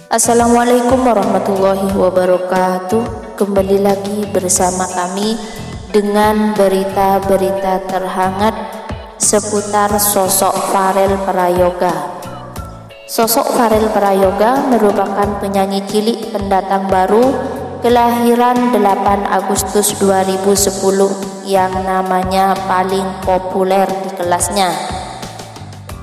Assalamualaikum warahmatullahi wabarakatuh. Kembali lagi bersama kami dengan berita-berita terhangat seputar sosok Farel Prayoga. Sosok Farel Prayoga merupakan penyanyi cilik pendatang baru kelahiran 8 Agustus 2010 yang namanya paling populer di kelasnya.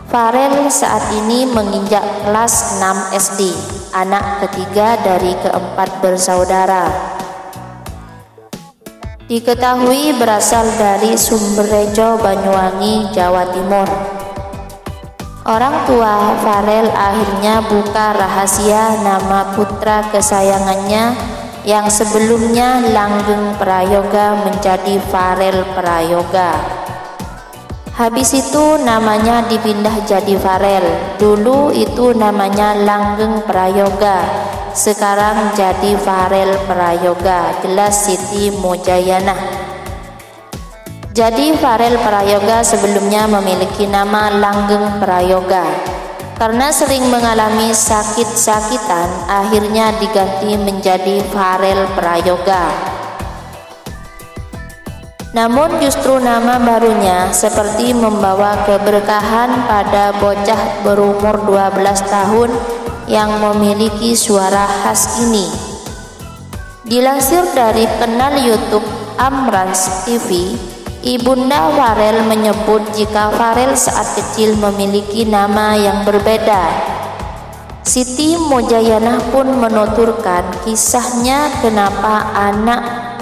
Farel saat ini menginjak kelas 6 SD, anak ketiga dari keempat bersaudara. Diketahui berasal dari Sumberjo, Banyuwangi, Jawa Timur. Orang tua Farel akhirnya buka rahasia nama putra kesayangannya yang sebelumnya Langgeng Prayoga menjadi Farel Prayoga. Habis itu namanya dipindah jadi Farel. Dulu itu namanya Langgeng Prayoga, sekarang jadi Farel Prayoga, jelas Siti Mojayana. Jadi Farel Prayoga sebelumnya memiliki nama Langgeng Prayoga. Karena sering mengalami sakit-sakitan, akhirnya diganti menjadi Farel Prayoga. Namun justru nama barunya seperti membawa keberkahan pada bocah berumur 12 tahun yang memiliki suara khas ini. Dilansir dari kanal YouTube Amrans TV, Ibunda Farel menyebut jika Farel saat kecil memiliki nama yang berbeda. Siti Mojayana pun menuturkan kisahnya kenapa anaknya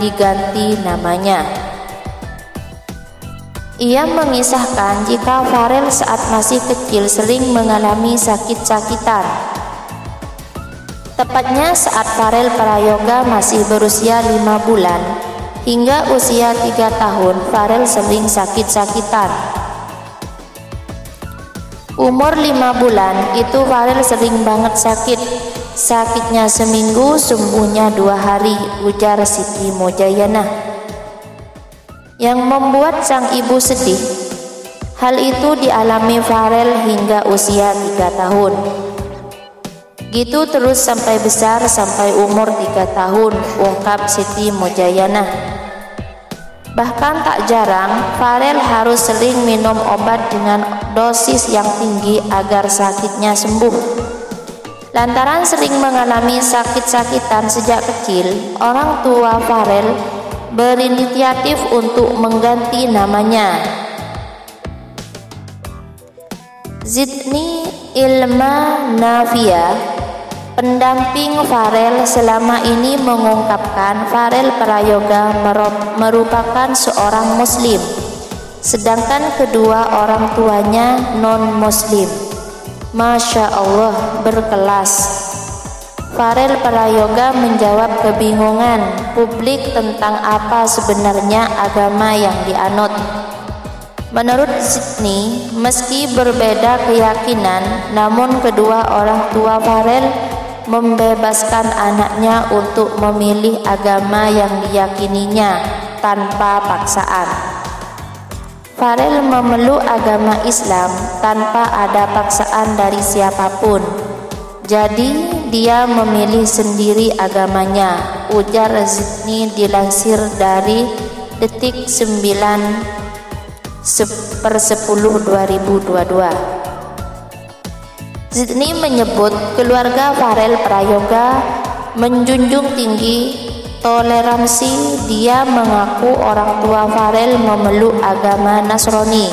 diganti namanya. Ia mengisahkan jika Farel saat masih kecil sering mengalami sakit-sakitan. Tepatnya saat Farel Prayoga masih berusia 5 bulan hingga usia 3 tahun, Farel sering sakit-sakitan. Umur 5 bulan itu Farel sering banget sakit. Sakitnya seminggu, sembuhnya 2 hari, ujar Siti Mojayana. Yang membuat sang ibu sedih, hal itu dialami Farel hingga usia 3 tahun. Gitu terus sampai besar, sampai umur 3 tahun, ungkap Siti Mojayana. Bahkan tak jarang, Farel harus sering minum obat dengan dosis yang tinggi agar sakitnya sembuh. Lantaran sering mengalami sakit-sakitan sejak kecil, orang tua Farel berinisiatif untuk mengganti namanya. Zidni Ilma Nafia, pendamping Farel selama ini, mengungkapkan Farel Prayoga merupakan seorang Muslim, sedangkan kedua orang tuanya non-Muslim. Masya Allah, berkelas. Farel Prayoga menjawab kebingungan publik tentang apa sebenarnya agama yang dianut. Menurut Zidni, meski berbeda keyakinan, namun kedua orang tua Farel membebaskan anaknya untuk memilih agama yang diyakininya tanpa paksaan. Farel memeluk agama Islam tanpa ada paksaan dari siapapun. Jadi dia memilih sendiri agamanya, ujar Zidni dilansir dari Detik 9/10/2022. Zidni menyebut keluarga Farel Prayoga menjunjung tinggi toleransi. Dia mengaku orang tua Farel memeluk agama Nasrani.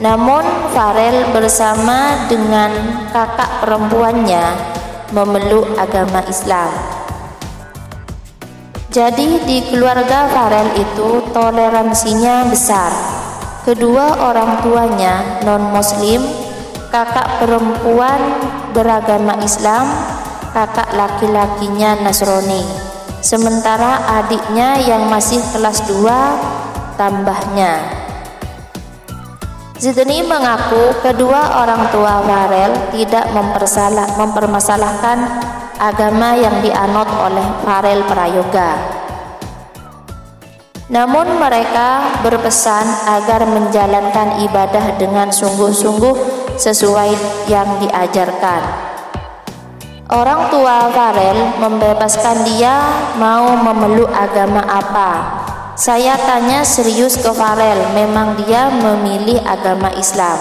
Namun Farel bersama dengan kakak perempuannya memeluk agama Islam. Jadi di keluarga Farel itu toleransinya besar. Kedua orang tuanya non-Muslim, kakak perempuan beragama Islam, kakak laki-lakinya Nasrani. Sementara adiknya yang masih kelas 2 tambahnya. Zidni mengaku kedua orang tua Farel tidak mempermasalahkan agama yang dianut oleh Farel Prayoga. Namun mereka berpesan agar menjalankan ibadah dengan sungguh-sungguh sesuai yang diajarkan. Orang tua Farel membebaskan dia mau memeluk agama apa. Saya tanya serius ke Farel, memang dia memilih agama Islam.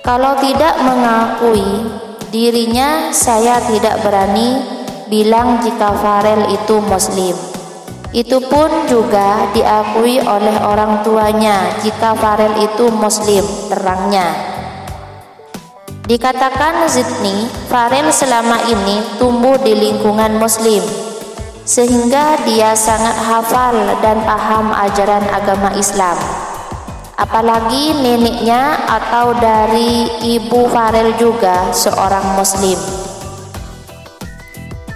Kalau tidak mengakui dirinya, saya tidak berani bilang jika Farel itu Muslim. Itu pun juga diakui oleh orang tuanya jika Farel itu Muslim, terangnya. Dikatakan Zidni, Farel selama ini tumbuh di lingkungan Muslim, sehingga dia sangat hafal dan paham ajaran agama Islam. Apalagi neneknya atau dari ibu Farel juga seorang Muslim.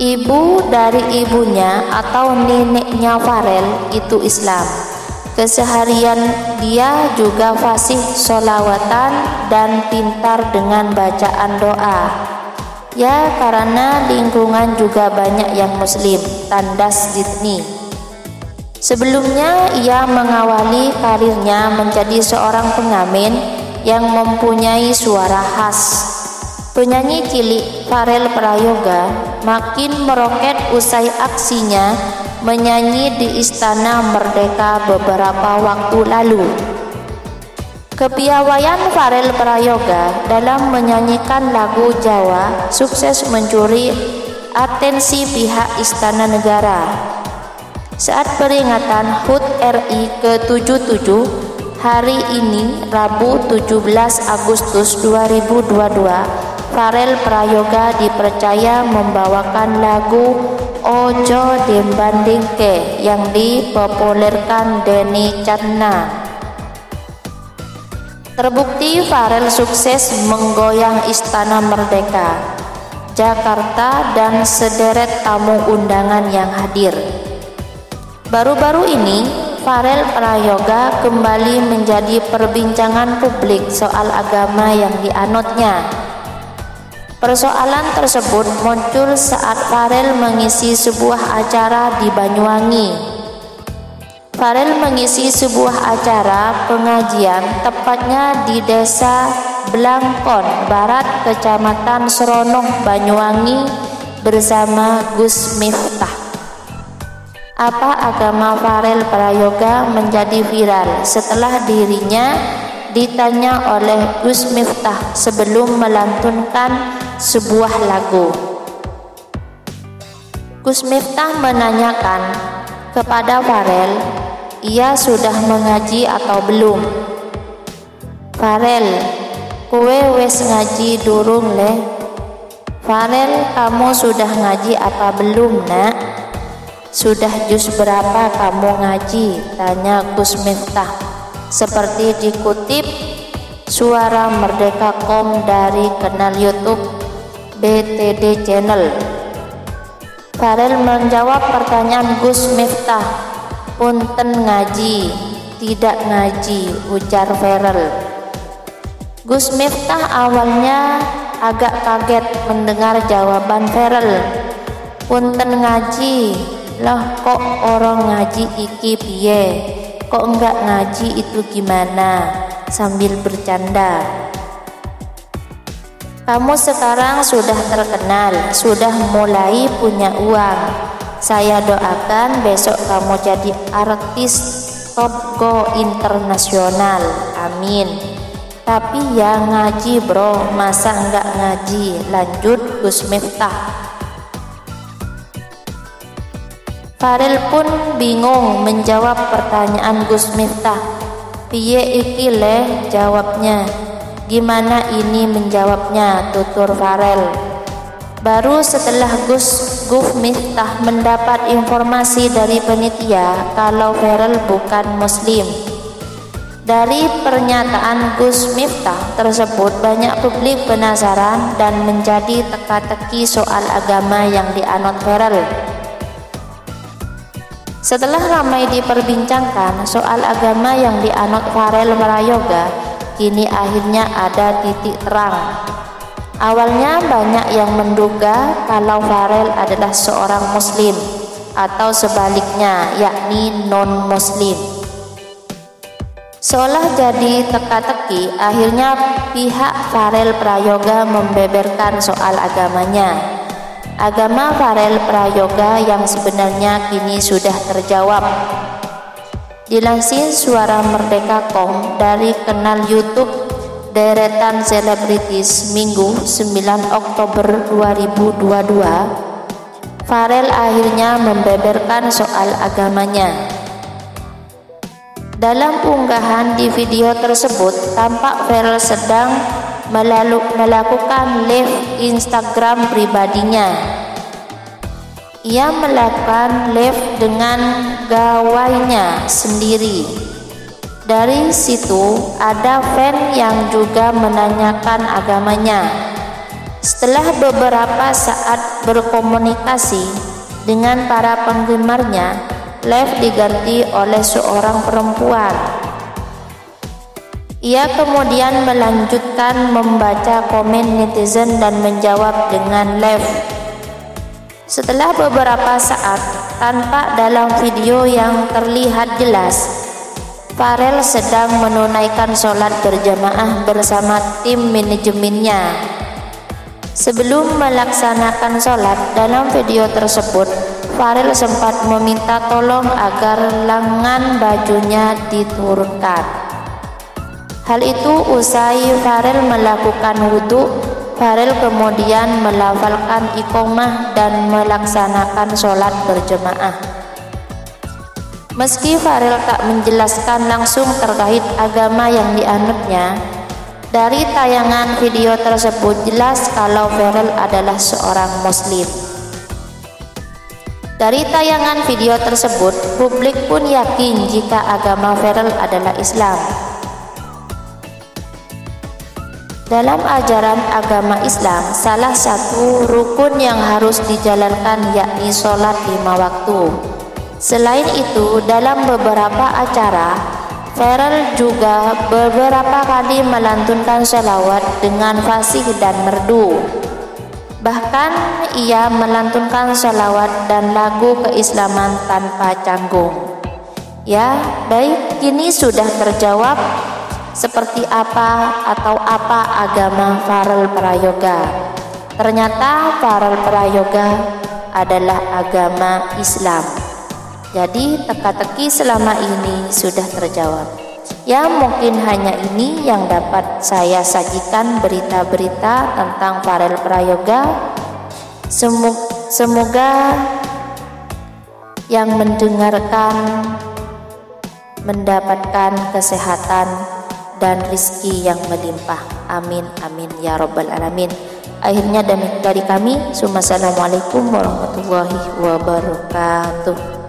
Ibu dari ibunya atau neneknya Farel itu Islam. Keseharian dia juga fasih sholawatan dan pintar dengan bacaan doa. Ya, karena lingkungan juga banyak yang Muslim, tandas Zidni. Sebelumnya ia mengawali karirnya menjadi seorang pengamen yang mempunyai suara khas. Penyanyi cilik Farel Prayoga makin meroket usai aksinya menyanyi di Istana Merdeka beberapa waktu lalu. Kepiawaian Farel Prayoga dalam menyanyikan lagu Jawa sukses mencuri atensi pihak Istana Negara. Saat peringatan HUT RI ke-77 hari ini, Rabu 17 Agustus 2022, Farel Prayoga dipercaya membawakan lagu Ojo Dembandingke yang dipopulerkan Denny Cakna. Terbukti Farel sukses menggoyang Istana Merdeka, Jakarta dan sederet tamu undangan yang hadir. Baru-baru ini Farel Prayoga kembali menjadi perbincangan publik soal agama yang dianutnya. Persoalan tersebut muncul saat Farel mengisi sebuah acara di Banyuwangi. Farel mengisi sebuah acara pengajian tepatnya di Desa Blangkon Barat, Kecamatan Seronoh, Banyuwangi bersama Gus Miftah. Apa agama Farel Prayoga menjadi viral setelah dirinya ditanya oleh Gus Miftah sebelum melantunkan sebuah lagu. Gus Miftah menanyakan kepada Farel, ia sudah mengaji atau belum? Farel, kowe wes ngaji durung le? Farel, kamu sudah ngaji apa belum nak? Sudah juz berapa kamu ngaji? Tanya Gus Miftah. Seperti dikutip Suara Merdeka.com dari kanal YouTube BTD Channel. Farel menjawab pertanyaan Gus Miftah, punten ngaji, tidak ngaji, ujar Farel. Gus Miftah awalnya agak kaget mendengar jawaban Farel. Punten ngaji, loh kok orang ngaji iki piye? Kok enggak ngaji itu gimana? Sambil bercanda. Kamu sekarang sudah terkenal, sudah mulai punya uang. Saya doakan besok kamu jadi artis top go internasional. Amin. Tapi ya ngaji bro, masa enggak ngaji? Lanjut Gus Miftah. Farel pun bingung menjawab pertanyaan Gus Miftah. Piye iki leh jawabnya? Gimana ini menjawabnya? Tutur Farel. Baru setelah Gus Miftah mendapat informasi dari panitia kalau Farel bukan Muslim. Dari pernyataan Gus Miftah tersebut banyak publik penasaran dan menjadi teka-teki soal agama yang dianut Farel. Setelah ramai diperbincangkan soal agama yang dianut Farel Prayoga, kini akhirnya ada titik terang. Awalnya banyak yang menduga kalau Farel adalah seorang Muslim atau sebaliknya, yakni non-Muslim. Seolah jadi teka-teki, akhirnya pihak Farel Prayoga membeberkan soal agamanya. Agama Farel Prayoga yang sebenarnya kini sudah terjawab. Dilansir Suara Merdeka.com dari kanal YouTube deretan selebritis Minggu 9 Oktober 2022, Farel akhirnya membeberkan soal agamanya. Dalam unggahan di video tersebut, tampak Farel sedang melakukan live Instagram pribadinya. Ia melakukan live dengan gawainya sendiri. Dari situ ada fan yang juga menanyakan agamanya. Setelah beberapa saat berkomunikasi dengan para penggemarnya, live diganti oleh seorang perempuan. Ia kemudian melanjutkan membaca komen netizen dan menjawab dengan live. Setelah beberapa saat, tampak dalam video yang terlihat jelas, Farel sedang menunaikan sholat berjamaah bersama tim manajemennya. Sebelum melaksanakan sholat, dalam video tersebut, Farel sempat meminta tolong agar lengan bajunya diturunkan. Hal itu usai Farel melakukan wudhu, Farel kemudian melafalkan iqomah dan melaksanakan sholat berjamaah. Meski Farel tak menjelaskan langsung terkait agama yang dianutnya, dari tayangan video tersebut jelas kalau Farel adalah seorang Muslim. Dari tayangan video tersebut, publik pun yakin jika agama Farel adalah Islam. Dalam ajaran agama Islam, salah satu rukun yang harus dijalankan yakni sholat 5 waktu. Selain itu, dalam beberapa acara, Farel juga beberapa kali melantunkan sholawat dengan fasih dan merdu. Bahkan ia melantunkan sholawat dan lagu keislaman tanpa canggung. Ya, baik, kini sudah terjawab seperti apa atau apa agama Farel Prayoga. Ternyata Farel Prayoga adalah agama Islam. Jadi teka-teki selama ini sudah terjawab. Ya, mungkin hanya ini yang dapat saya sajikan berita-berita tentang Farel Prayoga. Semoga yang mendengarkan mendapatkan kesehatan dan rizki yang melimpah. Amin, amin ya robbal alamin. Akhirnya dari kami, Assalamualaikum warahmatullahi wabarakatuh.